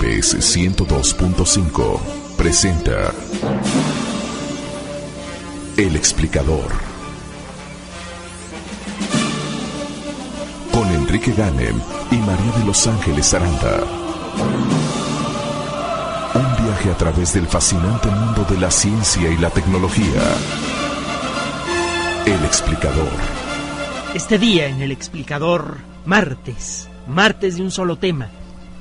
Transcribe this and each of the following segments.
MBS 102.5 presenta El Explicador con Enrique Ganem y María de Los Ángeles Aranda. Un viaje a través del fascinante mundo de la ciencia y la tecnología. El Explicador. Este día en El Explicador, martes de un solo tema.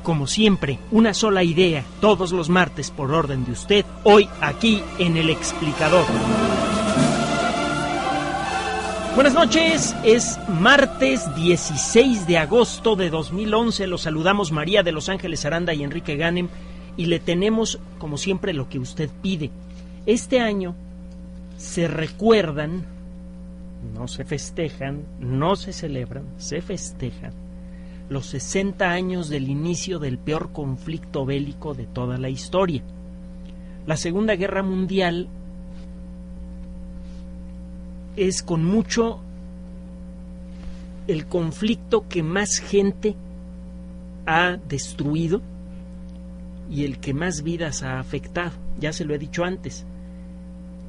Como siempre, una sola idea, todos los martes por orden de usted, hoy aquí en El Explicador. Buenas noches, es martes 16 de agosto de 2011, los saludamos María de Los Ángeles Aranda y Enrique Ganem y le tenemos, como siempre, lo que usted pide. Este año se recuerdan, no se festejan, no se celebran, se festejan los 60 años del inicio del peor conflicto bélico de toda la historia. La Segunda Guerra Mundial es con mucho el conflicto que más gente ha destruido y el que más vidas ha afectado. Ya se lo he dicho antes.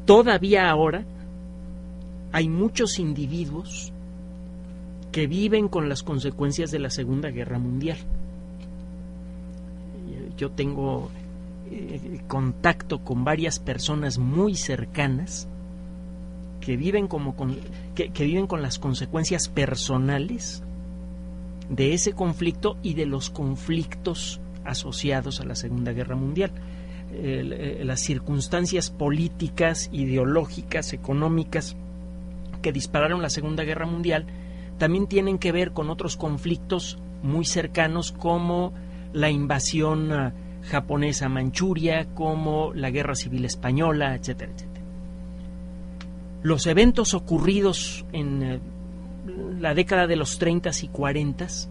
Todavía ahora hay muchos individuos que viven con las consecuencias de la Segunda Guerra Mundial. Yo tengo contacto con varias personas muy cercanas que viven que viven con las consecuencias personales de ese conflicto y de los conflictos asociados a la Segunda Guerra Mundial. Las circunstancias políticas, ideológicas, económicas que dispararon la Segunda Guerra Mundial también tienen que ver con otros conflictos muy cercanos, como la invasión japonesa a Manchuria, como la Guerra Civil Española, etcétera, etcétera. Los eventos ocurridos en la década de los 30s y 40s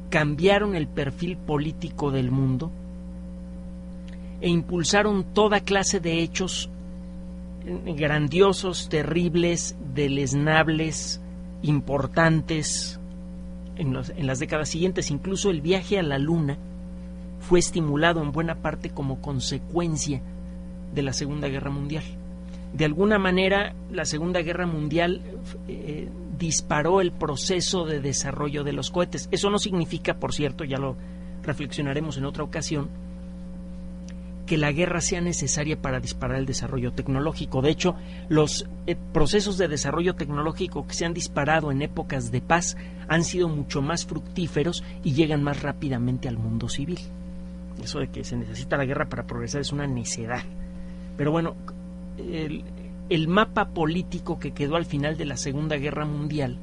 cambiaron el perfil político del mundo e impulsaron toda clase de hechos grandiosos, terribles, deleznables, importantes en las décadas siguientes. Incluso el viaje a la Luna fue estimulado en buena parte como consecuencia de la Segunda Guerra Mundial. De alguna manera, la Segunda Guerra Mundial disparó el proceso de desarrollo de los cohetes. Eso no significa, por cierto, ya lo reflexionaremos en otra ocasión, que la guerra sea necesaria para disparar el desarrollo tecnológico. De hecho, los procesos de desarrollo tecnológico que se han disparado en épocas de paz han sido mucho más fructíferos y llegan más rápidamente al mundo civil. Eso de que se necesita la guerra para progresar es una necedad. Pero bueno, el mapa político que quedó al final de la Segunda Guerra Mundial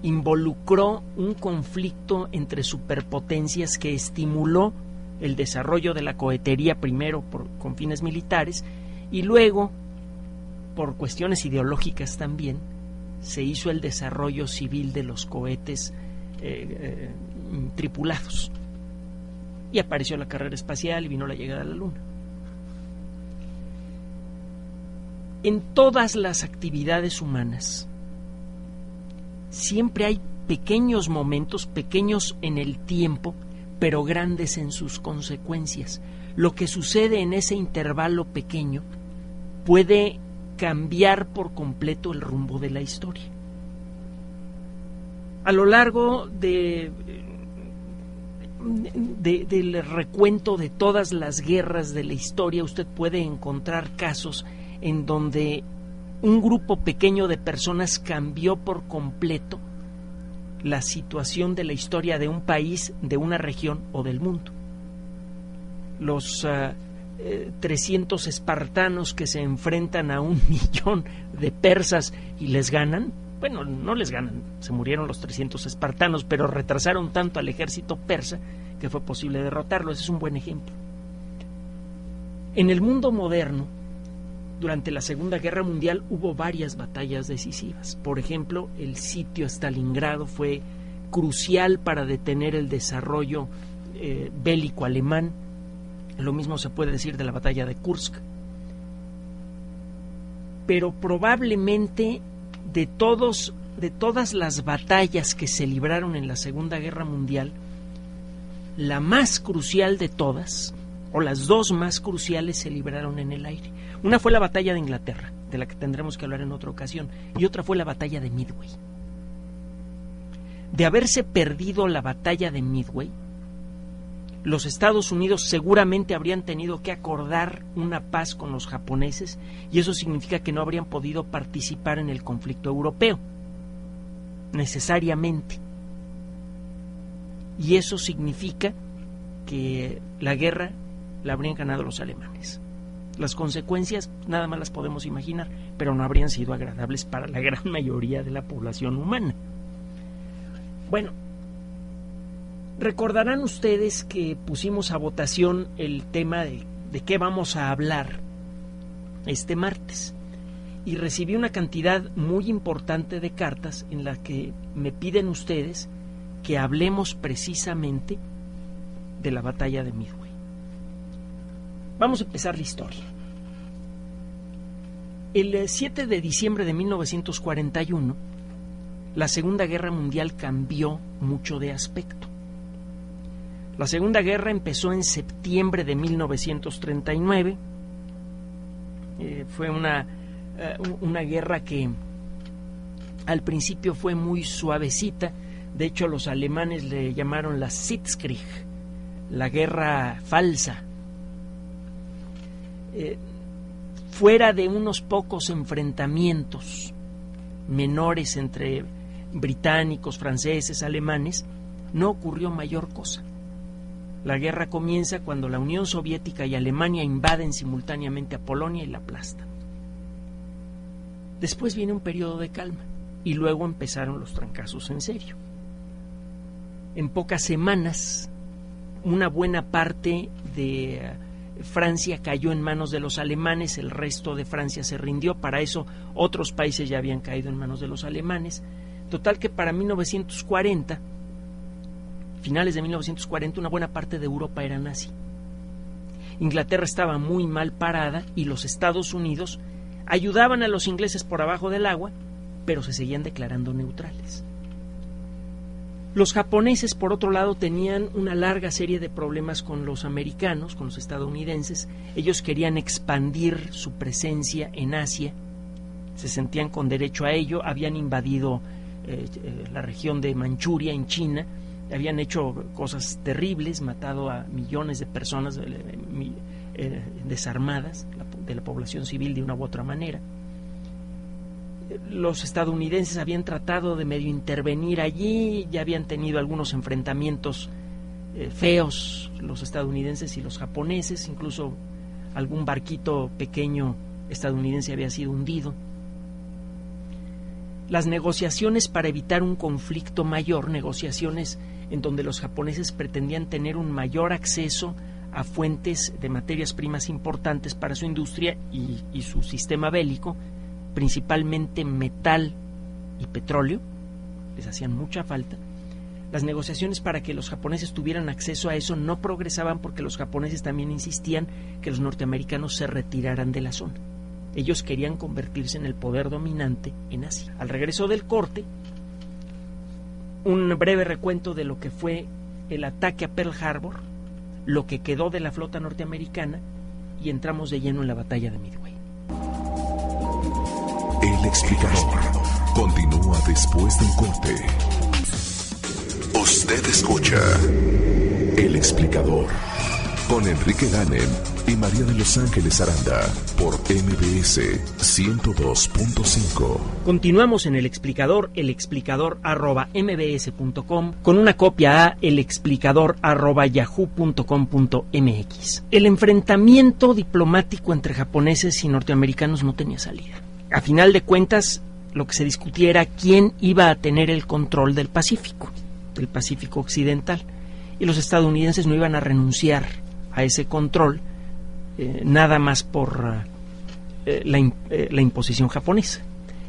involucró un conflicto entre superpotencias que estimuló el desarrollo de la cohetería, primero con fines militares y luego, por cuestiones ideológicas también, se hizo el desarrollo civil de los cohetes tripulados. Y apareció la carrera espacial y vino la llegada a la Luna. En todas las actividades humanas siempre hay pequeños momentos, pequeños en el tiempo, pero grandes en sus consecuencias. Lo que sucede en ese intervalo pequeño puede cambiar por completo el rumbo de la historia. A lo largo del recuento de todas las guerras de la historia, usted puede encontrar casos en donde un grupo pequeño de personas cambió por completo la situación de la historia de un país, de una región o del mundo. Los 300 espartanos que se enfrentan a 1.000.000 de persas y les ganan, bueno, no les ganan, se murieron los 300 espartanos, pero retrasaron tanto al ejército persa que fue posible derrotarlo. Ese es un buen ejemplo. En el mundo moderno, durante la Segunda Guerra Mundial hubo varias batallas decisivas. Por ejemplo, el sitio a Stalingrado fue crucial para detener el desarrollo bélico alemán. Lo mismo se puede decir de la batalla de Kursk. Pero probablemente de todas las batallas que se libraron en la Segunda Guerra Mundial, la más crucial de todas, o las dos más cruciales, se libraron en el aire. Una fue la batalla de Inglaterra, de la que tendremos que hablar en otra ocasión, y otra fue la batalla de Midway. De haberse perdido la batalla de Midway, los Estados Unidos seguramente habrían tenido que acordar una paz con los japoneses, y eso significa que no habrían podido participar en el conflicto europeo, necesariamente. Y eso significa que la guerra la habrían ganado los alemanes. Las consecuencias nada más las podemos imaginar, pero no habrían sido agradables para la gran mayoría de la población humana. Bueno, recordarán ustedes que pusimos a votación el tema de qué vamos a hablar este martes, y recibí una cantidad muy importante de cartas en las que me piden ustedes que hablemos precisamente de la batalla de Midway. Vamos a empezar la historia. El 7 de diciembre de 1941, la Segunda Guerra Mundial cambió mucho de aspecto. La Segunda Guerra empezó en septiembre de 1939. Fue una guerra que al principio fue muy suavecita. De hecho, los alemanes le llamaron la Sitzkrieg, la guerra falsa. Fuera de unos pocos enfrentamientos menores entre británicos, franceses, alemanes, no ocurrió mayor cosa. La guerra comienza cuando la Unión Soviética y Alemania invaden simultáneamente a Polonia y la aplastan. Después viene un periodo de calma y luego empezaron los trancazos en serio. En pocas semanas, una buena parte de Francia cayó en manos de los alemanes, el resto de Francia se rindió. Para eso otros países ya habían caído en manos de los alemanes. Total que para 1940, finales de 1940, una buena parte de Europa era nazi. Inglaterra estaba muy mal parada y los Estados Unidos ayudaban a los ingleses por abajo del agua, pero se seguían declarando neutrales. Los japoneses, por otro lado, tenían una larga serie de problemas con los americanos, con los estadounidenses. Ellos querían expandir su presencia en Asia, se sentían con derecho a ello, habían invadido la región de Manchuria en China, habían hecho cosas terribles, matado a millones de personas desarmadas, de la población civil de una u otra manera. Los estadounidenses habían tratado de medio intervenir allí, ya habían tenido algunos enfrentamientos feos los estadounidenses y los japoneses, incluso algún barquito pequeño estadounidense había sido hundido. Las negociaciones para evitar un conflicto mayor, negociaciones en donde los japoneses pretendían tener un mayor acceso a fuentes de materias primas importantes para su industria y su sistema bélico, principalmente metal y petróleo, les hacían mucha falta. Las negociaciones para que los japoneses tuvieran acceso a eso no progresaban porque los japoneses también insistían que los norteamericanos se retiraran de la zona. Ellos querían convertirse en el poder dominante en Asia. Al regreso del corte, un breve recuento de lo que fue el ataque a Pearl Harbor, lo que quedó de la flota norteamericana, y entramos de lleno en la batalla de Midway. El explicador continúa después del corte. Usted escucha El explicador con Enrique Ganem y María de Los Ángeles Aranda por MBS 102.5. Continuamos en El Explicador @mbs.com, con una copia a elexplicador@yahoo.com.mx. El enfrentamiento diplomático entre japoneses y norteamericanos no tenía salida. A final de cuentas, lo que se discutía era quién iba a tener el control del Pacífico occidental, y los estadounidenses no iban a renunciar a ese control nada más por la imposición japonesa,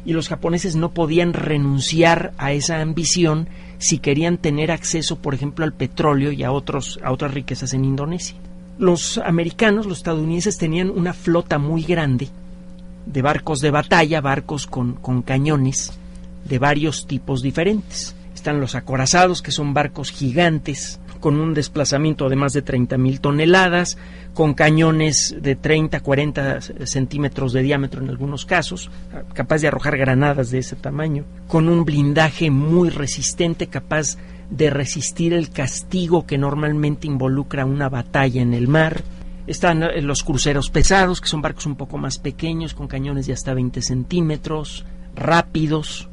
y los japoneses no podían renunciar a esa ambición si querían tener acceso, por ejemplo, al petróleo y a otras riquezas en Indonesia. Los americanos, los estadounidenses, tenían una flota muy grande de barcos de batalla, barcos con cañones de varios tipos diferentes. Están los acorazados, que son barcos gigantes con un desplazamiento de más de 30,000 toneladas, con cañones de 30, 40 centímetros de diámetro en algunos casos, capaz de arrojar granadas de ese tamaño, con un blindaje muy resistente, capaz de resistir el castigo que normalmente involucra una batalla en el mar. Están los cruceros pesados, que son barcos un poco más pequeños, con cañones de hasta 20 centímetros, rápidos,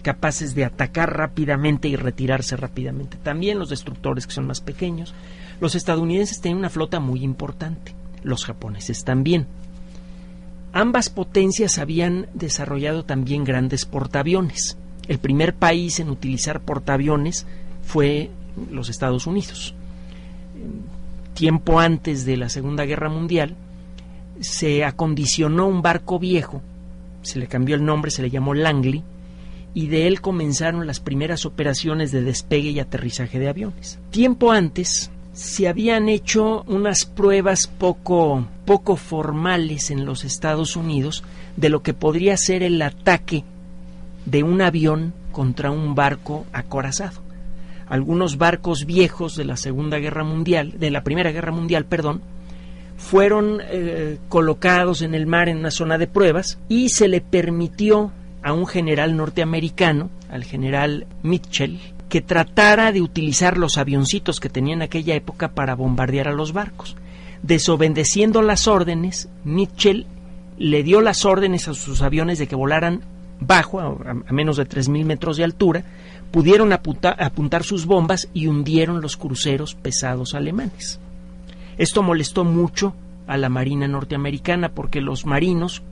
capaces de atacar rápidamente y retirarse rápidamente. También los destructores, que son más pequeños. Los estadounidenses tenían una flota muy importante, los japoneses también. Ambas potencias habían desarrollado también grandes portaaviones. El primer país en utilizar portaaviones fue los Estados Unidos. Tiempo antes de la Segunda Guerra Mundial se acondicionó un barco viejo, se le cambió el nombre, se le llamó Langley, y de él comenzaron las primeras operaciones de despegue y aterrizaje de aviones. Tiempo antes se habían hecho unas pruebas poco formales en los Estados Unidos de lo que podría ser el ataque de un avión contra un barco acorazado. Algunos barcos viejos de la Primera Guerra Mundial, fueron colocados en el mar en una zona de pruebas y se le permitió a un general norteamericano, al general Mitchell, que tratara de utilizar los avioncitos que tenía en aquella época para bombardear a los barcos. Desobedeciendo las órdenes, Mitchell le dio las órdenes a sus aviones de que volaran bajo, a menos de 3,000 metros de altura, pudieron apuntar sus bombas y hundieron los cruceros pesados alemanes. Esto molestó mucho a la Marina norteamericana porque los marinos,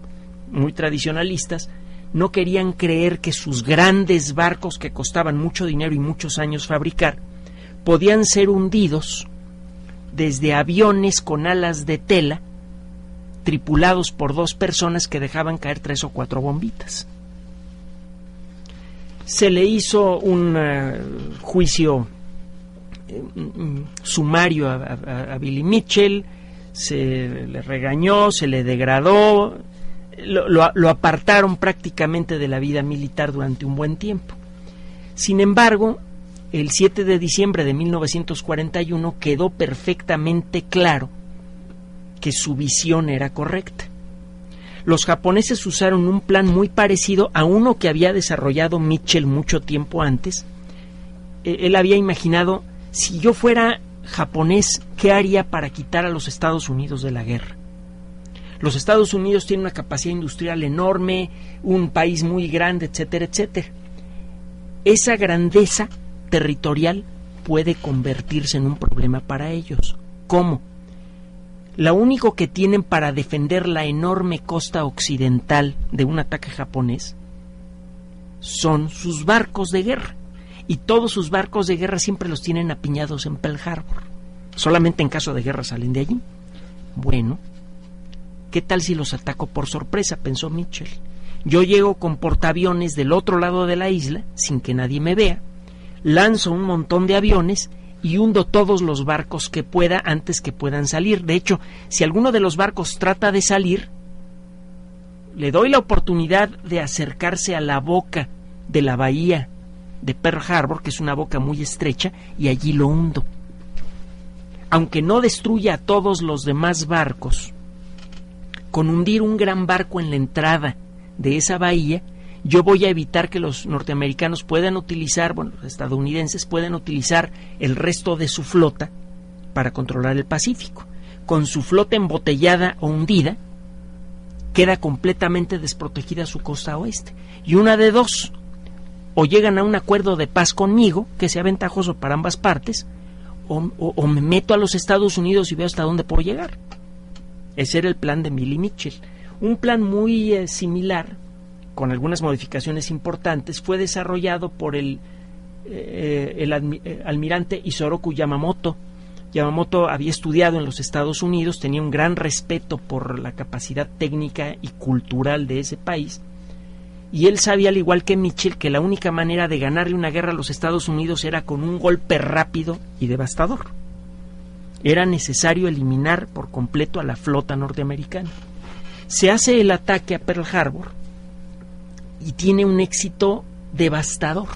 muy tradicionalistas, no querían creer que sus grandes barcos, que costaban mucho dinero y muchos años fabricar, podían ser hundidos desde aviones con alas de tela, tripulados por 2 personas que dejaban caer 3 o 4 bombitas. Se le hizo un juicio sumario a Billy Mitchell, se le regañó, se le degradó, lo apartaron prácticamente de la vida militar durante un buen tiempo. Sin embargo, el 7 de diciembre de 1941 quedó perfectamente claro que su visión era correcta. Los japoneses usaron un plan muy parecido a uno que había desarrollado Mitchell mucho tiempo antes. Él había imaginado, si yo fuera japonés, ¿qué haría para quitar a los Estados Unidos de la guerra? Los Estados Unidos tienen una capacidad industrial enorme, un país muy grande, etcétera, etcétera. Esa grandeza territorial puede convertirse en un problema para ellos. ¿Cómo? Lo único que tienen para defender la enorme costa occidental de un ataque japonés son sus barcos de guerra. Y todos sus barcos de guerra siempre los tienen apiñados en Pearl Harbor. Solamente en caso de guerra salen de allí. Bueno, ¿qué tal si los ataco por sorpresa?, pensó Mitchell. Yo llego con portaaviones del otro lado de la isla, sin que nadie me vea, lanzo un montón de aviones y hundo todos los barcos que pueda antes que puedan salir. De hecho, si alguno de los barcos trata de salir, le doy la oportunidad de acercarse a la boca de la bahía de Pearl Harbor, que es una boca muy estrecha, y allí lo hundo. Aunque no destruya a todos los demás barcos, con hundir un gran barco en la entrada de esa bahía, yo voy a evitar que los norteamericanos puedan utilizar, los estadounidenses puedan utilizar el resto de su flota para controlar el Pacífico. Con su flota embotellada o hundida, queda completamente desprotegida su costa oeste. Y una de dos: o llegan a un acuerdo de paz conmigo, que sea ventajoso para ambas partes, o me meto a los Estados Unidos y veo hasta dónde puedo llegar. Ese era el plan de Billy Mitchell. Un plan muy similar, con algunas modificaciones importantes, fue desarrollado por el almirante Isoroku Yamamoto. Yamamoto había estudiado en los Estados Unidos, tenía un gran respeto por la capacidad técnica y cultural de ese país, y él sabía, al igual que Mitchell, que la única manera de ganarle una guerra a los Estados Unidos era con un golpe rápido y devastador. Era necesario eliminar por completo a la flota norteamericana. Se hace el ataque a Pearl Harbor y tiene un éxito devastador.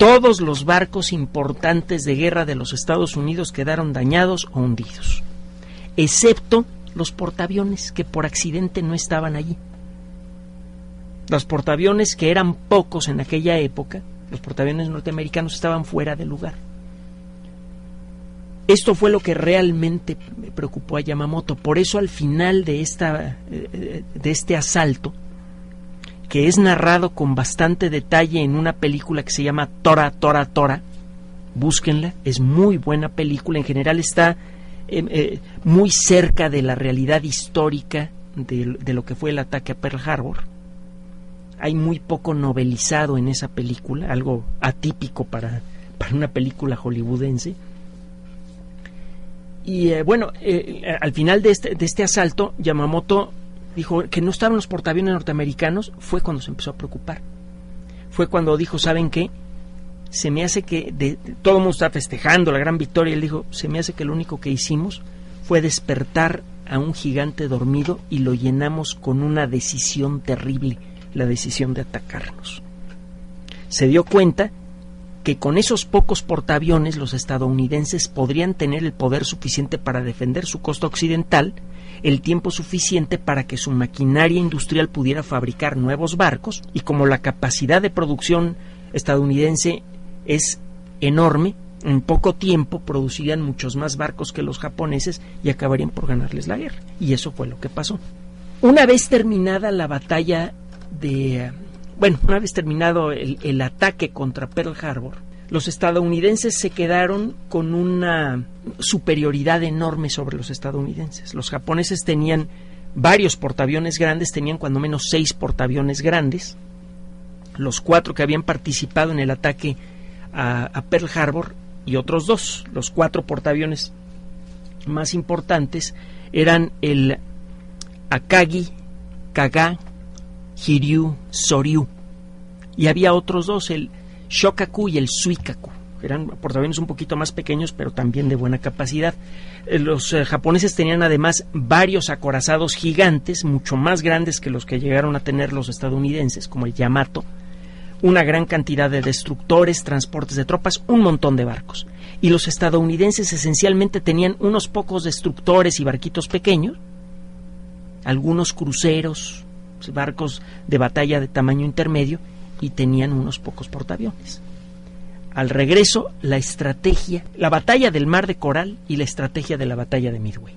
todos los barcos importantes de guerra de los Estados Unidos quedaron dañados o hundidos, excepto los portaaviones que por accidente no estaban allí. Los portaaviones, que eran pocos en aquella época, los portaaviones norteamericanos, estaban fuera de lugar. Esto fue lo que realmente preocupó a Yamamoto. Por eso, al final de este asalto, que es narrado con bastante detalle en una película que se llama Tora, Tora, Tora, búsquenla, es muy buena película. En general está muy cerca de la realidad histórica de lo que fue el ataque a Pearl Harbor. Hay muy poco novelizado en esa película, algo atípico para una película hollywoodense. Y al final de este asalto, Yamamoto dijo que no estaban los portaaviones norteamericanos. Fue cuando se empezó a preocupar. Fue cuando dijo, ¿saben qué? Se me hace que todo el mundo está festejando la gran victoria. Él dijo, se me hace que lo único que hicimos fue despertar a un gigante dormido y lo llenamos con una decisión terrible, la decisión de atacarnos. Se dio cuenta que con esos pocos portaaviones los estadounidenses podrían tener el poder suficiente para defender su costa occidental, el tiempo suficiente para que su maquinaria industrial pudiera fabricar nuevos barcos, y como la capacidad de producción estadounidense es enorme, en poco tiempo producirían muchos más barcos que los japoneses y acabarían por ganarles la guerra. Y eso fue lo que pasó. Una vez terminada la batalla una vez terminado el ataque contra Pearl Harbor, los estadounidenses se quedaron con una superioridad enorme sobre los estadounidenses. Los japoneses tenían varios portaaviones grandes, tenían cuando menos 6 portaaviones grandes. Los 4 que habían participado en el ataque a Pearl Harbor y otros 2, los 4 portaaviones más importantes eran el Akagi, Kaga, Hiryu, Soryu, y había otros 2, el Shokaku y el Suikaku. Eran portaaviones un poquito más pequeños, pero también de buena capacidad. Los japoneses tenían además varios acorazados gigantes, mucho más grandes que los que llegaron a tener los estadounidenses, como el Yamato, una gran cantidad de destructores, transportes de tropas, un montón de barcos. Y los estadounidenses esencialmente tenían unos pocos destructores y barquitos pequeños, algunos cruceros, barcos de batalla de tamaño intermedio, y tenían unos pocos portaaviones. Al regreso, la batalla del Mar de Coral y la estrategia de la batalla de Midway.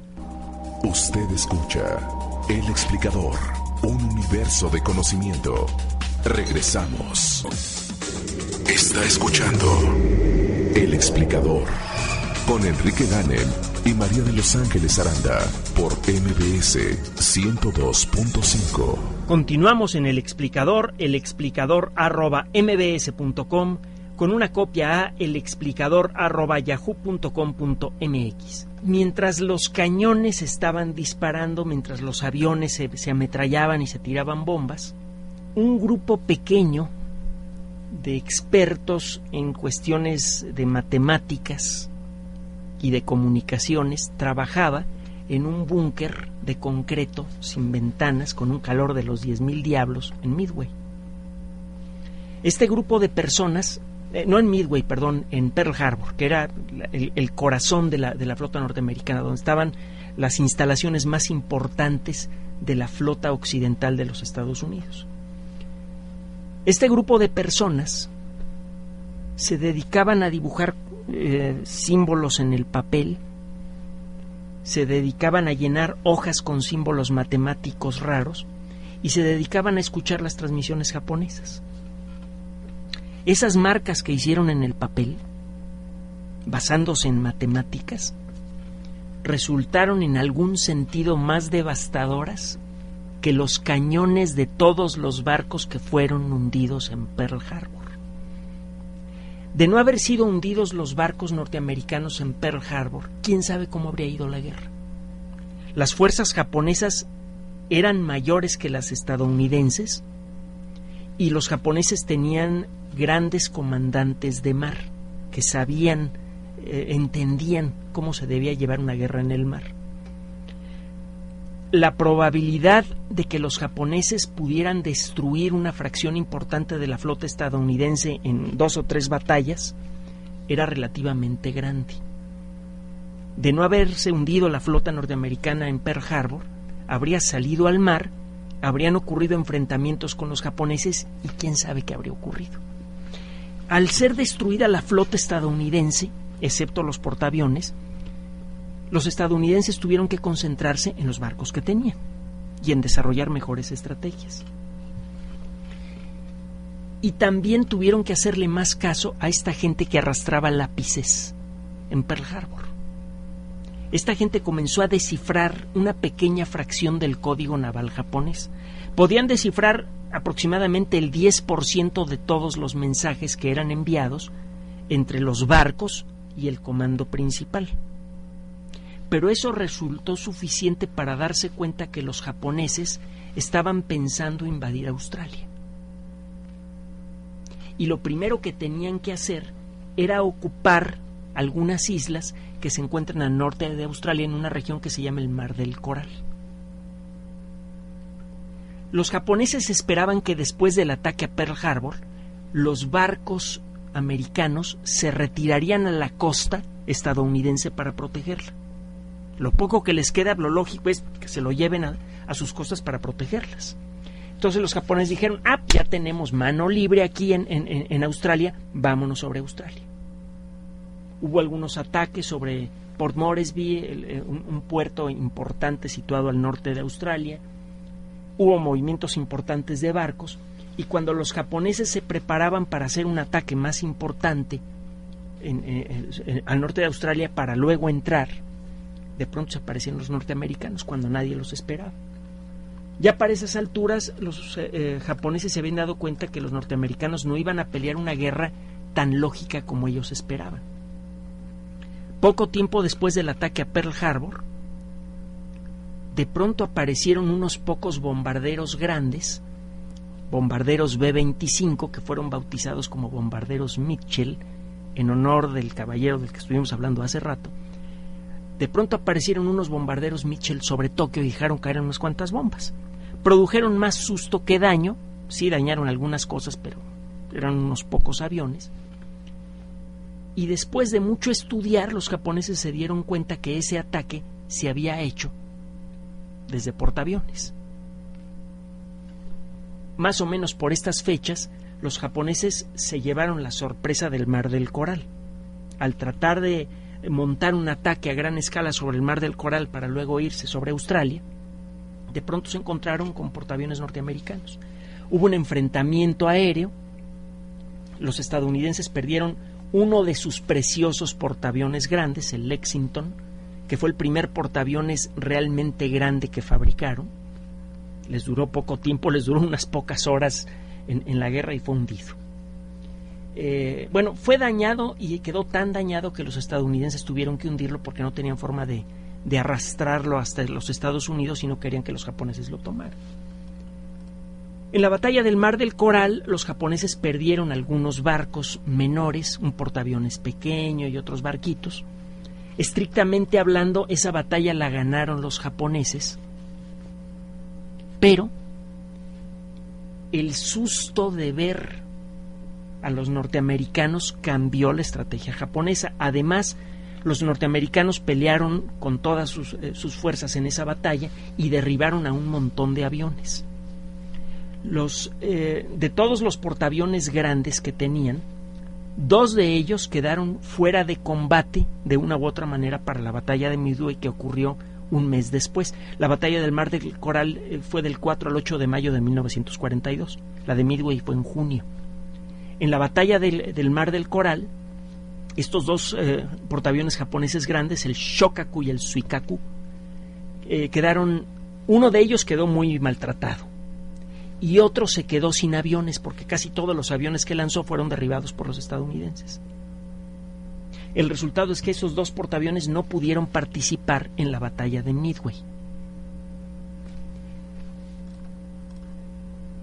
Usted escucha El Explicador, un universo de conocimiento. Regresamos. Está escuchando El Explicador con Enrique Ganem y María de Los Ángeles Aranda por MBS 102.5. Continuamos en El Explicador @mbs.com, con una copia a elexplicador@yahoo.com.mx. Mientras los cañones estaban disparando, mientras los aviones se ametrallaban y se tiraban bombas, un grupo pequeño de expertos en cuestiones de matemáticas y de comunicaciones trabajaba en un búnker de concreto sin ventanas con un calor de los 10,000 diablos en Midway. Este grupo de personas, en Pearl Harbor, que era el corazón de la flota norteamericana, donde estaban las instalaciones más importantes de la flota occidental de los Estados Unidos. Este grupo de personas se dedicaban a dibujar símbolos en el papel, se dedicaban a llenar hojas con símbolos matemáticos raros y se dedicaban a escuchar las transmisiones japonesas. Esas marcas que hicieron en el papel, basándose en matemáticas, resultaron en algún sentido más devastadoras que los cañones de todos los barcos que fueron hundidos en Pearl Harbor. De no haber sido hundidos los barcos norteamericanos en Pearl Harbor, quién sabe cómo habría ido la guerra. Las fuerzas japonesas eran mayores que las estadounidenses y los japoneses tenían grandes comandantes de mar que sabían, entendían cómo se debía llevar una guerra en el mar. la probabilidad de que los japoneses pudieran destruir una fracción importante de la flota estadounidense en 2 o 3 batallas era relativamente grande. De no haberse hundido la flota norteamericana en Pearl Harbor, habría salido al mar, habrían ocurrido enfrentamientos con los japoneses y quién sabe qué habría ocurrido. Al ser destruida la flota estadounidense, excepto los portaaviones, los estadounidenses tuvieron que concentrarse en los barcos que tenían y en desarrollar mejores estrategias. Y también tuvieron que hacerle más caso a esta gente que arrastraba lápices en Pearl Harbor. Esta gente comenzó a descifrar una pequeña fracción del código naval japonés. Podían descifrar aproximadamente el 10% de todos los mensajes que eran enviados entre los barcos y el comando principal. Pero eso resultó suficiente para darse cuenta que los japoneses estaban pensando invadir Australia. Y lo primero que tenían que hacer era ocupar algunas islas que se encuentran al norte de Australia, en una región que se llama el Mar del Coral. Los japoneses esperaban que después del ataque a Pearl Harbor, los barcos americanos se retirarían a la costa estadounidense para protegerla. Lo poco que les queda, lo lógico es que se lo lleven a sus costas para protegerlas. Entonces los japoneses dijeron, ya tenemos mano libre aquí en Australia, vámonos sobre Australia. Hubo algunos ataques sobre Port Moresby, un puerto importante situado al norte de Australia. Hubo movimientos importantes de barcos, y cuando los japoneses se preparaban para hacer un ataque más importante al norte de Australia para luego entrar, de pronto se aparecieron los norteamericanos cuando nadie los esperaba. Ya para esas alturas los japoneses se habían dado cuenta que los norteamericanos no iban a pelear una guerra tan lógica como ellos esperaban. Poco tiempo después del ataque a Pearl Harbor, de pronto aparecieron unos pocos bombarderos grandes, bombarderos B-25, que fueron bautizados como bombarderos Mitchell, en honor del caballero del que estuvimos hablando hace rato. De pronto aparecieron unos bombarderos Mitchell sobre Tokio y dejaron caer unas cuantas bombas. Produjeron más susto que daño, sí dañaron algunas cosas, pero eran unos pocos aviones. Y después de mucho estudiar, los japoneses se dieron cuenta que ese ataque se había hecho desde portaaviones. Más o menos por estas fechas, los japoneses se llevaron la sorpresa del Mar del Coral. Al tratar de montar un ataque a gran escala sobre el Mar del Coral para luego irse sobre Australia, de pronto se encontraron con portaaviones norteamericanos. Hubo un enfrentamiento aéreo. Los estadounidenses perdieron uno de sus preciosos portaaviones grandes, el Lexington, que fue el primer portaaviones realmente grande que fabricaron. Les duró poco tiempo, les duró unas pocas horas en la guerra y fue hundido. Fue dañado y quedó tan dañado que los estadounidenses tuvieron que hundirlo porque no tenían forma de arrastrarlo hasta los Estados Unidos y no querían que los japoneses lo tomaran. En la batalla del Mar del Coral, los japoneses perdieron algunos barcos menores, un portaaviones pequeño y otros barquitos. Estrictamente hablando, esa batalla la ganaron los japoneses, pero el susto de ver a los norteamericanos cambió la estrategia japonesa. Además, los norteamericanos pelearon con todas sus fuerzas en esa batalla y derribaron a un montón de aviones. De todos los portaaviones grandes que tenían, 2 de ellos quedaron fuera de combate de una u otra manera para la batalla de Midway, que ocurrió un mes después. La batalla del Mar del Coral fue del 4 al 8 de mayo de 1942. La de Midway fue en junio. En la batalla del Mar del Coral, estos 2 portaaviones japoneses grandes, el Shokaku y el Suikaku, uno de ellos quedó muy maltratado y otro se quedó sin aviones porque casi todos los aviones que lanzó fueron derribados por los estadounidenses. El resultado es que esos 2 portaaviones no pudieron participar en la batalla de Midway.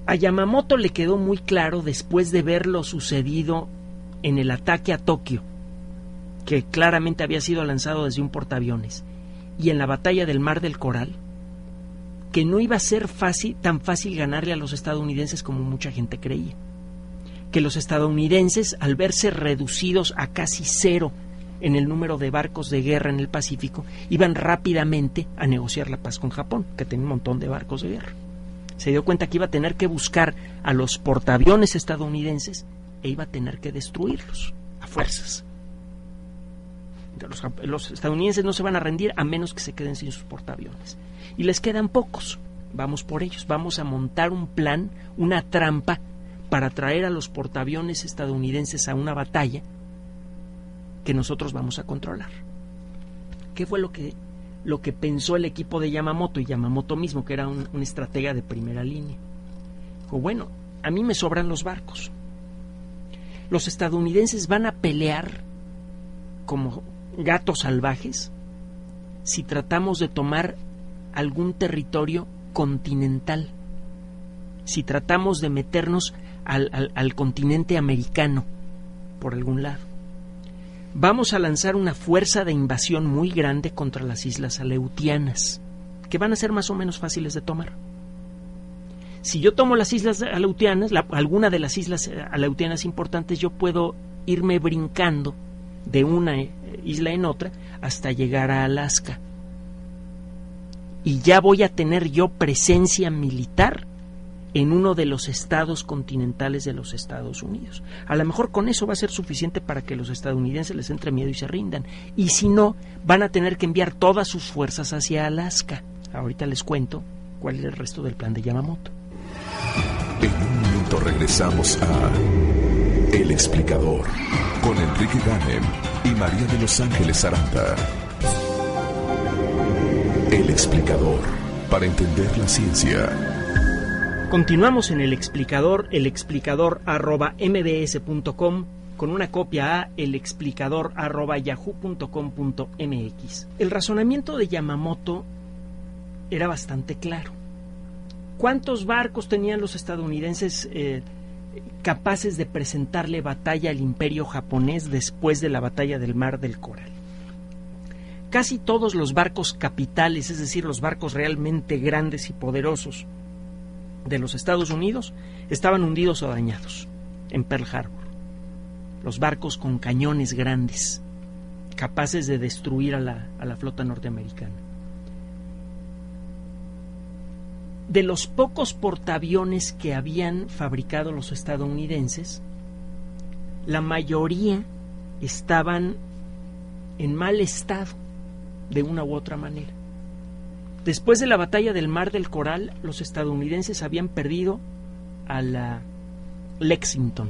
A Yamamoto le quedó muy claro, después de ver lo sucedido en el ataque a Tokio, que claramente había sido lanzado desde un portaaviones, y en la batalla del Mar del Coral, que no iba a ser tan fácil ganarle a los estadounidenses como mucha gente creía. Que los estadounidenses, al verse reducidos a casi cero en el número de barcos de guerra en el Pacífico, iban rápidamente a negociar la paz con Japón, que tenía un montón de barcos de guerra. Se dio cuenta que iba a tener que buscar a los portaaviones estadounidenses e iba a tener que destruirlos a fuerzas. Los estadounidenses no se van a rendir a menos que se queden sin sus portaaviones. Y les quedan pocos. Vamos por ellos. Vamos a montar un plan, una trampa, para traer a los portaaviones estadounidenses a una batalla que nosotros vamos a controlar. ¿Qué fue lo que pensó el equipo de Yamamoto? Y Yamamoto mismo, que era un estratega de primera línea. Dijo, bueno, a mí me sobran los barcos. Los estadounidenses van a pelear como gatos salvajes si tratamos de tomar algún territorio continental, si tratamos de meternos al continente americano por algún lado. Vamos a lanzar una fuerza de invasión muy grande contra las islas Aleutianas, que van a ser más o menos fáciles de tomar. Si yo tomo las islas Aleutianas, alguna de las islas Aleutianas importantes, yo puedo irme brincando de una isla en otra hasta llegar a Alaska. Y ya voy a tener yo presencia militar en uno de los estados continentales de los Estados Unidos. A lo mejor con eso va a ser suficiente para que los estadounidenses les entre miedo y se rindan. Y si no, van a tener que enviar todas sus fuerzas hacia Alaska. Ahorita les cuento cuál es el resto del plan de Yamamoto. En un momento regresamos a El Explicador con Enrique Ganem y María de Los Ángeles Aranda. El Explicador, para entender la ciencia. Continuamos en El Explicador, elexplicador@mbs.com, con una copia a elexplicador@yahoo.com.mx. El razonamiento de Yamamoto era bastante claro. ¿Cuántos barcos tenían los estadounidenses capaces de presentarle batalla al imperio japonés después de la batalla del Mar del Coral? Casi todos los barcos capitales, es decir, los barcos realmente grandes y poderosos de los Estados Unidos, estaban hundidos o dañados en Pearl Harbor. Los barcos con cañones grandes, capaces de destruir a la flota norteamericana. De los pocos portaaviones que habían fabricado los estadounidenses, la mayoría estaban en mal estado, de una u otra manera. Después de la batalla del Mar del Coral, los estadounidenses habían perdido a la Lexington,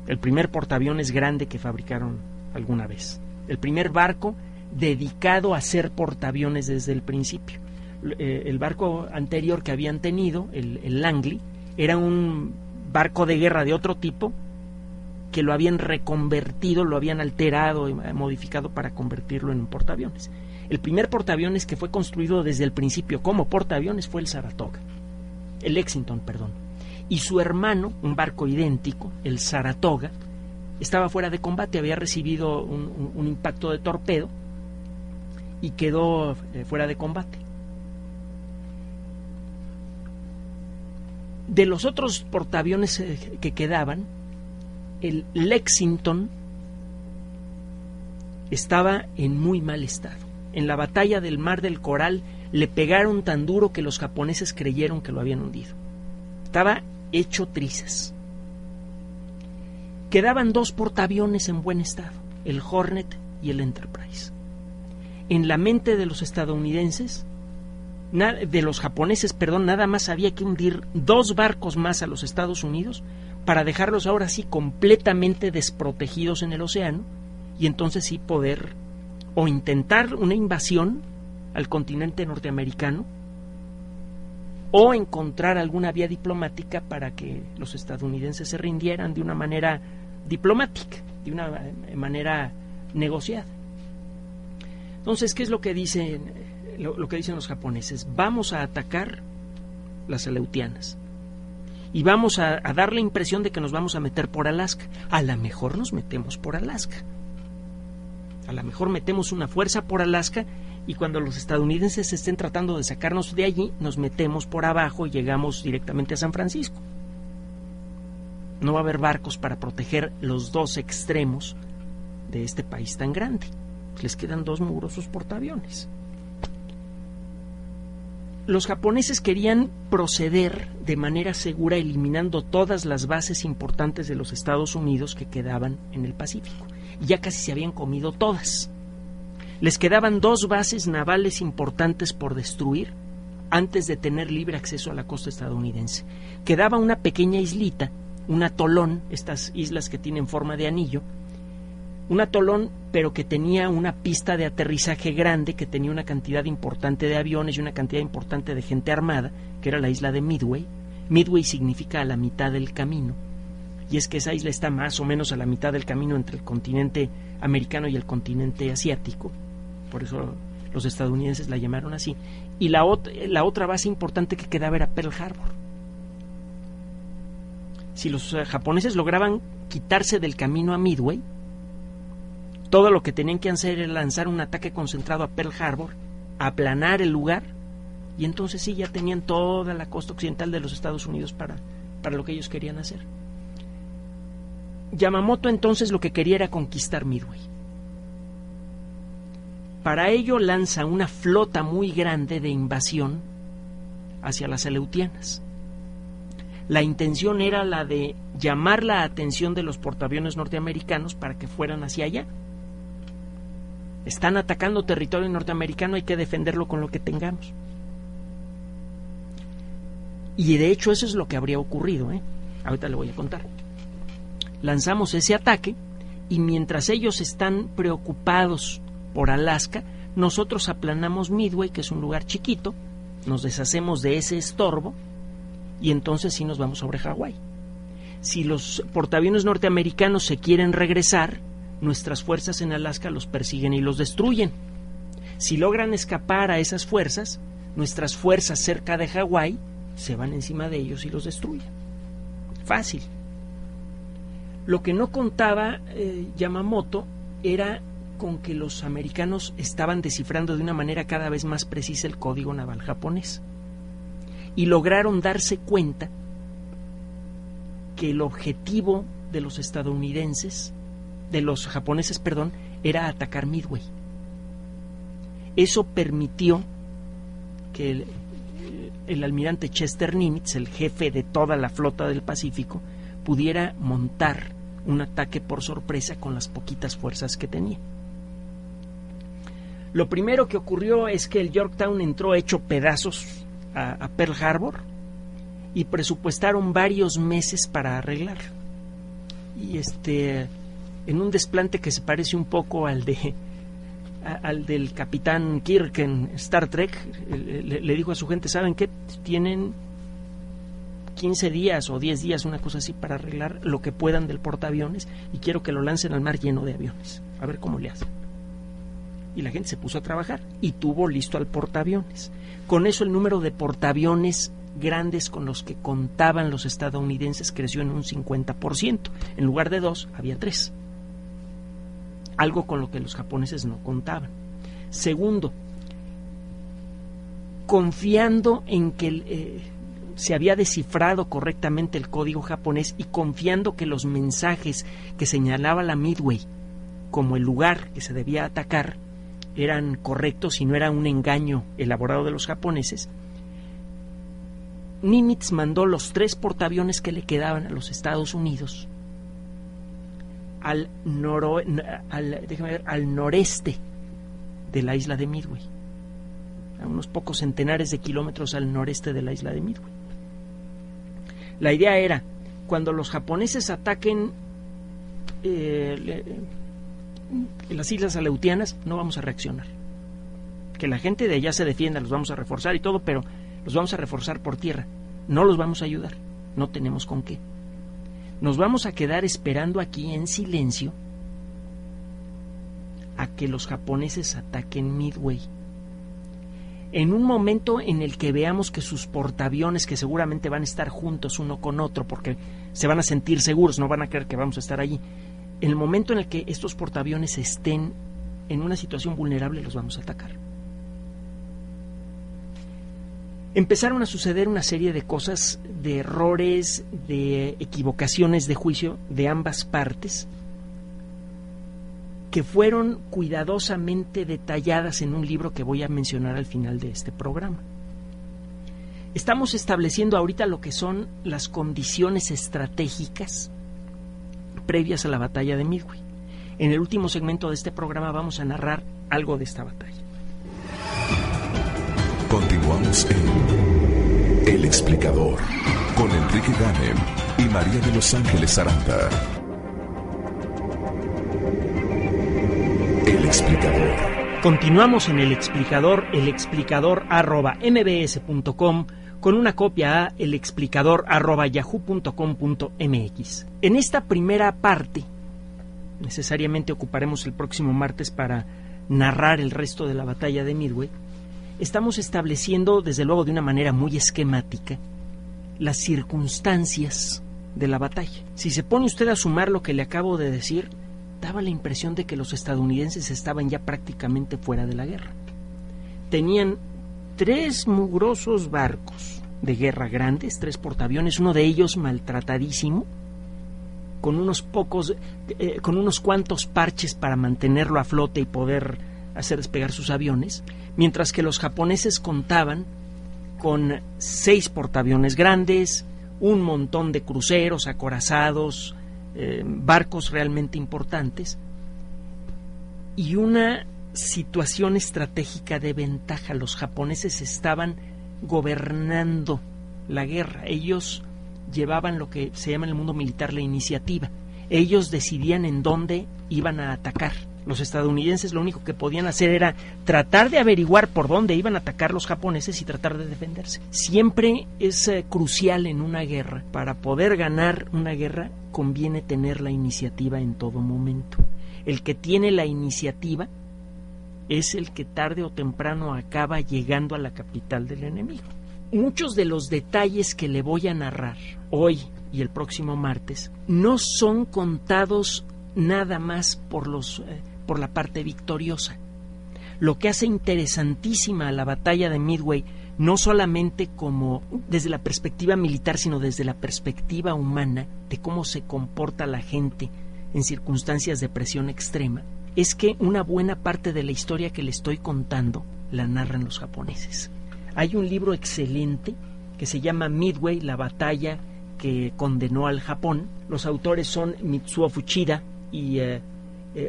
el primer portaaviones grande que fabricaron alguna vez, el primer barco dedicado a ser portaaviones desde el principio. El barco anterior que habían tenido, el Langley, era un barco de guerra de otro tipo que lo habían reconvertido, lo habían alterado y modificado para convertirlo en un portaaviones. El primer portaaviones que fue construido desde el principio como portaaviones fue el Lexington, perdón. Y su hermano, un barco idéntico, el Saratoga, estaba fuera de combate, había recibido un impacto de torpedo y quedó fuera de combate. De los otros portaaviones que quedaban, el Lexington estaba en muy mal estado. En la batalla del Mar del Coral le pegaron tan duro que los japoneses creyeron que lo habían hundido. Estaba hecho trizas. Quedaban dos portaaviones en buen estado, el Hornet y el Enterprise. En la mente de los estadounidenses, de los japoneses, nada más había que hundir dos barcos más a los Estados Unidos para dejarlos ahora sí completamente desprotegidos en el océano y entonces sí poder o intentar una invasión al continente norteamericano o encontrar alguna vía diplomática para que los estadounidenses se rindieran de una manera diplomática, de una manera negociada. Entonces, ¿qué es lo que dicen los japoneses? Vamos a atacar las Aleutianas y vamos a dar la impresión de que nos vamos a meter por Alaska. A lo mejor nos metemos por Alaska. A lo mejor metemos una fuerza por Alaska y cuando los estadounidenses estén tratando de sacarnos de allí, nos metemos por abajo y llegamos directamente a San Francisco. No va a haber barcos para proteger los dos extremos de este país tan grande. Les quedan dos mugrosos portaaviones. Los japoneses querían proceder de manera segura eliminando todas las bases importantes de los Estados Unidos que quedaban en el Pacífico. Y ya casi se habían comido todas. Les quedaban 2 bases navales importantes por destruir antes de tener libre acceso a la costa estadounidense. Quedaba una pequeña islita, un atolón, estas islas que tienen forma de anillo, un atolón pero que tenía una pista de aterrizaje grande, que tenía una cantidad importante de aviones y una cantidad importante de gente armada, que era la isla de Midway. Midway significa a la mitad del camino, y es que esa isla está más o menos a la mitad del camino entre el continente americano y el continente asiático, por eso los estadounidenses la llamaron así. Y la otra base importante que quedaba era Pearl Harbor. Si los japoneses lograban quitarse del camino a Midway, todo lo que tenían que hacer era lanzar un ataque concentrado a Pearl Harbor, aplanar el lugar, y entonces sí, ya tenían toda la costa occidental de los Estados Unidos para lo que ellos querían hacer. Yamamoto entonces lo que quería era conquistar Midway. Para ello lanza una flota muy grande de invasión hacia las Aleutianas. La intención era la de llamar la atención de los portaaviones norteamericanos para que fueran hacia allá. Están atacando territorio norteamericano, hay que defenderlo con lo que tengamos. Y de hecho eso es lo que habría ocurrido, Ahorita le voy a contar. Lanzamos ese ataque y mientras ellos están preocupados por Alaska, nosotros aplanamos Midway, que es un lugar chiquito, nos deshacemos de ese estorbo y entonces sí nos vamos sobre Hawái. Si los portaaviones norteamericanos se quieren regresar, nuestras fuerzas en Alaska los persiguen y los destruyen. Si logran escapar a esas fuerzas, nuestras fuerzas cerca de Hawái se van encima de ellos y los destruyen. Fácil. Lo que no contaba Yamamoto era con que los americanos estaban descifrando de una manera cada vez más precisa el código naval japonés y lograron darse cuenta que el objetivo de los japoneses, era atacar Midway. Eso permitió que el almirante Chester Nimitz, el jefe de toda la flota del Pacífico, pudiera montar un ataque por sorpresa con las poquitas fuerzas que tenía. Lo primero que ocurrió es que el Yorktown entró hecho pedazos a Pearl Harbor y presupuestaron varios meses para arreglarlo. Y en un desplante que se parece un poco al del capitán Kirk en Star Trek, le dijo a su gente: ¿saben qué? Tienen 15 días o 10 días, una cosa así, para arreglar lo que puedan del portaaviones y quiero que lo lancen al mar lleno de aviones, a ver cómo le hacen. Y la gente se puso a trabajar y tuvo listo al portaaviones. Con eso el número de portaaviones grandes con los que contaban los estadounidenses creció en un 50%. En lugar de 2, había 3. Algo con lo que los japoneses no contaban. Segundo, confiando en que se había descifrado correctamente el código japonés y confiando que los mensajes que señalaba la Midway como el lugar que se debía atacar eran correctos y no era un engaño elaborado de los japoneses, Nimitz mandó los 3 portaaviones que le quedaban a los Estados Unidos al noreste de la isla de Midway, a unos pocos centenares de kilómetros al noreste de la isla de Midway. La idea era, cuando los japoneses ataquen las islas Aleutianas, no vamos a reaccionar. Que la gente de allá se defienda, los vamos a reforzar y todo, pero los vamos a reforzar por tierra. No los vamos a ayudar, no tenemos con qué. Nos vamos a quedar esperando aquí en silencio a que los japoneses ataquen Midway. En un momento en el que veamos que sus portaaviones, que seguramente van a estar juntos uno con otro porque se van a sentir seguros, no van a creer que vamos a estar allí, en el momento en el que estos portaaviones estén en una situación vulnerable, los vamos a atacar. empezaron a suceder una serie de cosas, de errores, de equivocaciones de juicio de ambas partes, que fueron cuidadosamente detalladas en un libro que voy a mencionar al final de este programa. Estamos estableciendo ahorita lo que son las condiciones estratégicas previas a la batalla de Midway. En el último segmento de este programa vamos a narrar algo de esta batalla. Continuamos en El Explicador con Enrique Ganem y María de Los Ángeles Aranda. El Explicador. Continuamos en El Explicador, elexplicador@mbs.com, con una copia a elexplicador@yahoo.com.mx. En esta primera parte, necesariamente ocuparemos el próximo martes para narrar el resto de la batalla de Midway, estamos estableciendo, desde luego de una manera muy esquemática, las circunstancias de la batalla. Si se pone usted a sumar lo que le acabo de decir, daba la impresión de que los estadounidenses estaban ya prácticamente fuera de la guerra. Tenían 3 mugrosos barcos de guerra grandes, 3 portaaviones, uno de ellos maltratadísimo, con unos cuantos parches para mantenerlo a flote y poder hacer despegar sus aviones, mientras que los japoneses contaban con 6 portaaviones grandes, un montón de cruceros, acorazados, barcos realmente importantes, y una situación estratégica de ventaja. Los japoneses estaban gobernando la guerra. Ellos llevaban lo que se llama en el mundo militar la iniciativa. Ellos decidían en dónde iban a atacar. Los estadounidenses lo único que podían hacer era tratar de averiguar por dónde iban a atacar los japoneses y tratar de defenderse. Siempre es crucial en una guerra. Para poder ganar una guerra conviene tener la iniciativa en todo momento. El que tiene la iniciativa es el que tarde o temprano acaba llegando a la capital del enemigo. Muchos de los detalles que le voy a narrar hoy y el próximo martes no son contados nada más por la parte victoriosa. Lo que hace interesantísima a la batalla de Midway, no solamente como desde la perspectiva militar, sino desde la perspectiva humana de cómo se comporta la gente en circunstancias de presión extrema, es que una buena parte de la historia que le estoy contando la narran los japoneses. Hay un libro excelente que se llama Midway, la batalla que condenó al Japón. Los autores son Mitsuo Fuchida y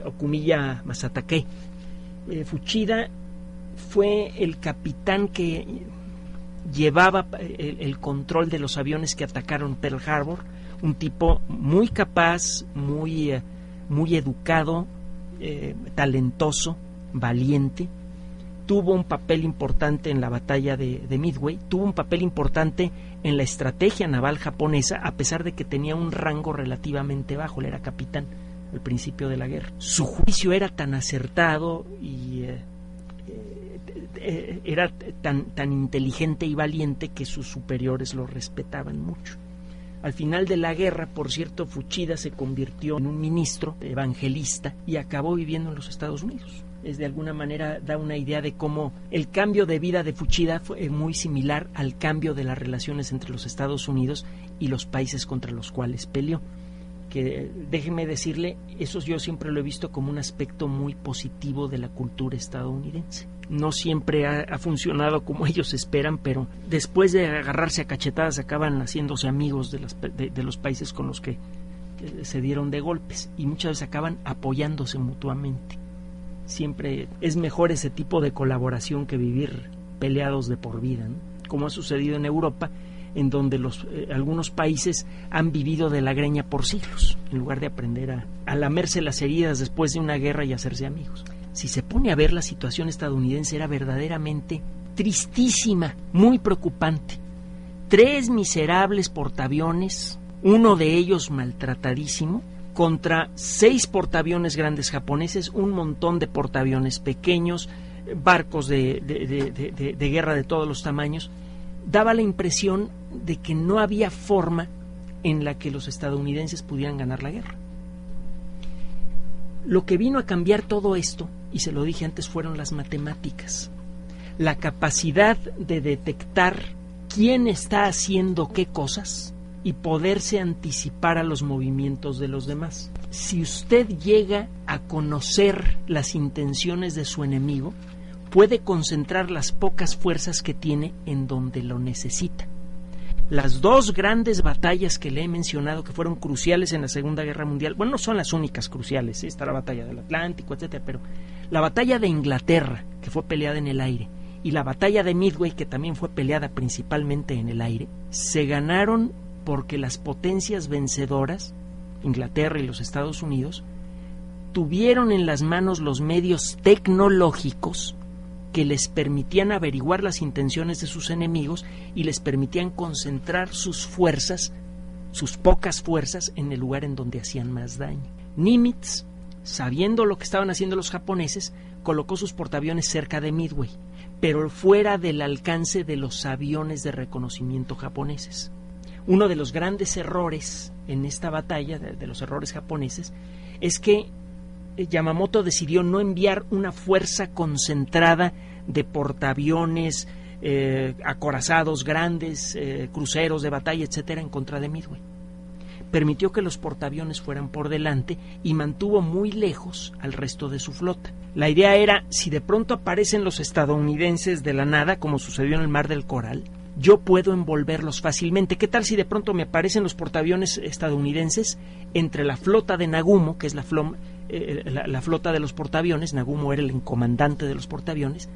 Okumiya Masatake. Fuchida fue el capitán que llevaba el control de los aviones que atacaron Pearl Harbor, un tipo muy capaz, muy educado, talentoso, valiente. Tuvo un papel importante en la batalla de Midway, tuvo un papel importante en la estrategia naval japonesa, a pesar de que tenía un rango relativamente bajo. Él era capitán al principio de la guerra. Su juicio era tan acertado y era tan inteligente y valiente que sus superiores lo respetaban mucho. Al final de la guerra, por cierto, Fuchida se convirtió en un ministro evangelista y acabó viviendo en los Estados Unidos. De alguna manera da una idea de cómo el cambio de vida de Fuchida fue muy similar al cambio de las relaciones entre los Estados Unidos y los países contra los cuales peleó. Que déjeme decirle, eso yo siempre lo he visto como un aspecto muy positivo de la cultura estadounidense. No siempre ha funcionado como ellos esperan, pero después de agarrarse a cachetadas acaban haciéndose amigos de los países con los que se dieron de golpes, y muchas veces acaban apoyándose mutuamente. Siempre es mejor ese tipo de colaboración que vivir peleados de por vida, ¿no? Como ha sucedido en Europa, en donde algunos países han vivido de la greña por siglos, en lugar de aprender a lamerse las heridas después de una guerra y hacerse amigos. Si se pone a ver, la situación estadounidense era verdaderamente tristísima, muy preocupante. 3 miserables portaaviones, uno de ellos maltratadísimo, contra 6 portaaviones grandes japoneses, un montón de portaaviones pequeños, barcos de guerra de todos los tamaños. Daba la impresión de que no había forma en la que los estadounidenses pudieran ganar la guerra. Lo que vino a cambiar todo esto, y se lo dije antes, fueron las matemáticas. la capacidad de detectar quién está haciendo qué cosas y poderse anticipar a los movimientos de los demás. Si usted llega a conocer las intenciones de su enemigo, puede concentrar las pocas fuerzas que tiene en donde lo necesita. Las dos grandes batallas que le he mencionado que fueron cruciales en la Segunda Guerra Mundial, bueno, no son las únicas cruciales, está la batalla del Atlántico, etcétera, pero la batalla de Inglaterra, que fue peleada en el aire, y la batalla de Midway, que también fue peleada principalmente en el aire, se ganaron porque las potencias vencedoras, Inglaterra y los Estados Unidos, tuvieron en las manos los medios tecnológicos que les permitían averiguar las intenciones de sus enemigos y les permitían concentrar sus fuerzas, sus pocas fuerzas, en el lugar en donde hacían más daño. Nimitz, sabiendo lo que estaban haciendo los japoneses, colocó sus portaaviones cerca de Midway, pero fuera del alcance de los aviones de reconocimiento japoneses. Uno de los grandes errores en esta batalla, de los errores japoneses, es que Yamamoto decidió no enviar una fuerza concentrada de portaaviones, acorazados grandes, cruceros de batalla, etcétera, en contra de Midway. Permitió que los portaaviones fueran por delante y mantuvo muy lejos al resto de su flota. La idea era, si de pronto aparecen los estadounidenses de la nada, como sucedió en el Mar del Coral, yo puedo envolverlos fácilmente. ¿Qué tal si de pronto me aparecen los portaaviones estadounidenses entre la flota de Nagumo, que es la flota de los portaaviones? Nagumo era el comandante de los portaaviones,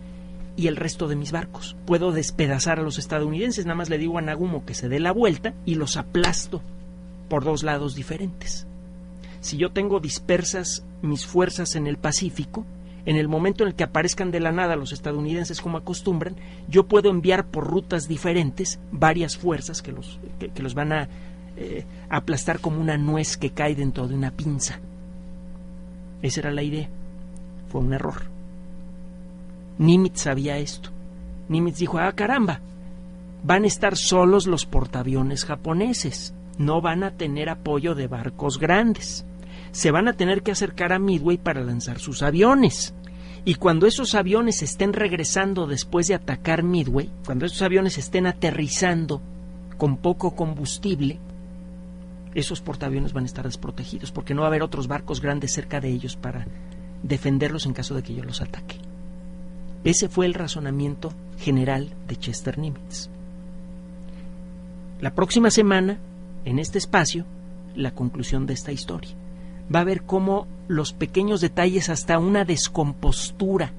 y el resto de mis barcos. Puedo despedazar a los estadounidenses, nada más le digo a Nagumo que se dé la vuelta y los aplasto por dos lados diferentes. Si yo tengo dispersas mis fuerzas en el Pacífico, en el momento en el que aparezcan de la nada los estadounidenses como acostumbran, yo puedo enviar por rutas diferentes varias fuerzas que los van a aplastar como una nuez que cae dentro de una pinza. Esa era la idea. Fue un error. Nimitz sabía esto. Nimitz dijo, caramba, van a estar solos los portaaviones japoneses, no van a tener apoyo de barcos grandes. Se van a tener que acercar a Midway para lanzar sus aviones. Y cuando esos aviones estén regresando después de atacar Midway, cuando esos aviones estén aterrizando con poco combustible, esos portaaviones van a estar desprotegidos porque no va a haber otros barcos grandes cerca de ellos para defenderlos en caso de que yo los ataque. Ese fue el razonamiento general de Chester Nimitz. La próxima semana, en este espacio, la conclusión de esta historia. Va a ver cómo los pequeños detalles, hasta una descompostura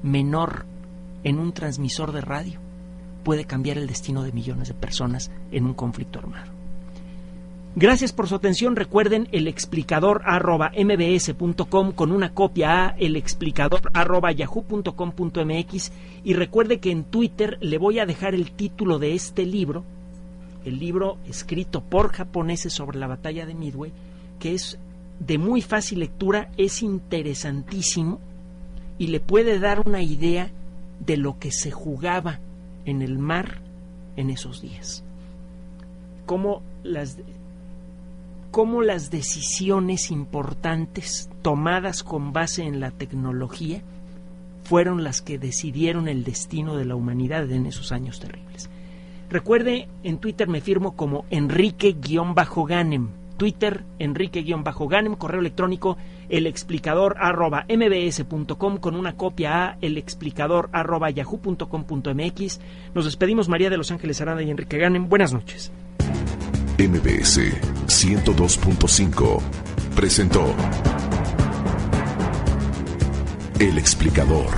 menor en un transmisor de radio, puede cambiar el destino de millones de personas en un conflicto armado. Gracias por su atención. Recuerden elexplicador@mbs.com con una copia a elexplicador@yahoo.com.mx, y recuerde que en Twitter le voy a dejar el título de este libro, el libro escrito por japoneses sobre la batalla de Midway, que es de muy fácil lectura, es interesantísimo y le puede dar una idea de lo que se jugaba en el mar en esos días. Cómo las decisiones importantes tomadas con base en la tecnología fueron las que decidieron el destino de la humanidad en esos años terribles. Recuerde, en Twitter me firmo como Enrique-Ganem. Twitter, Enrique-Ganem, correo electrónico elexplicador@mbs.com con una copia a elexplicador@yahoo.com.mx. Nos despedimos, María de Los Ángeles Aranda y Enrique Ganem. Buenas noches. MBS 102.5 presentó El Explicador.